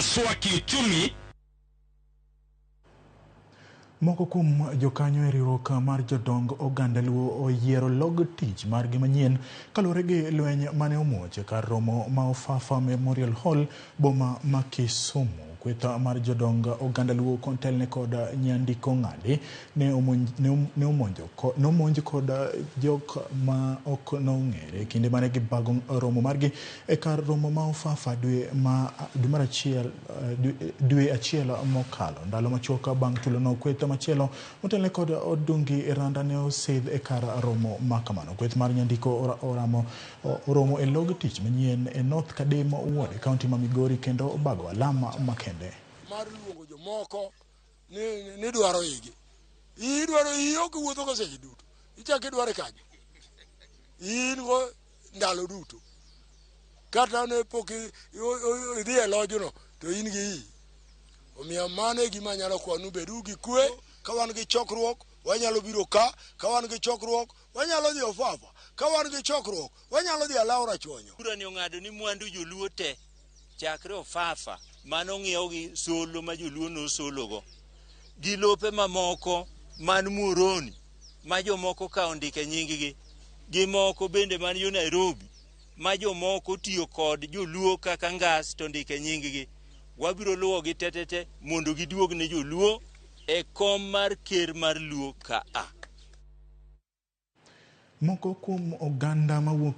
haswa kiuchumi. Moko kuom Jokanyo e riwruok mar jodong oganda Luo oyiero log tich margi manyien kaluwore gi lweny mane omuoch kar romo ma Ofafa Memorial Hall boma ma Kisumu. Kweta mar jodong oganda Luo kontelne kod nyandiko ng'adi ne omonj kod jok ma ok nong'ere kinde mane gibago romo margi e kar romo ma Ofafa dwe achiel mokalo. Ndalo machuok bang' tulono, kweta machielo motelne kod odungi randa ne osidh e kar romo makamano. Kweth mar nyandiko oromo e log tich manyien e North Kadem Ward, kaunti ma Migori, kendo bago alama makende mar luongo jomoko ni dwaro igi. Idwaro iyo kiwuotho ka seche duto. Ichak idware kanye. In go ndalo duto. Kata ne pok idhi e lojno to in gi iyi. Omiyo mano e gima nyalo kwanu bedu gi kwe. Ka wan gi chokruok wanyalo biro ka wan gi chokruok wanyalo dhi Ofafa, ka wan gi chokruok wanyalo dhi Alaura Chonyo. Bura ni ong'ado ni mwandu joluo te chakre Ofafa mano ng'iewo gi solo ma joluo no sologo gi lope mamoko man Muhoroni ma jomoko kawo ndike nying gi moko bende man yo Nairobi ma jomoko tiyo kod joluo kaka ngas to ndike nying gi. Wabiro luwo gi tetete mondo giduog ne joluo e kom mar ker mar Luo ka a. Moko kuom oganda mawuok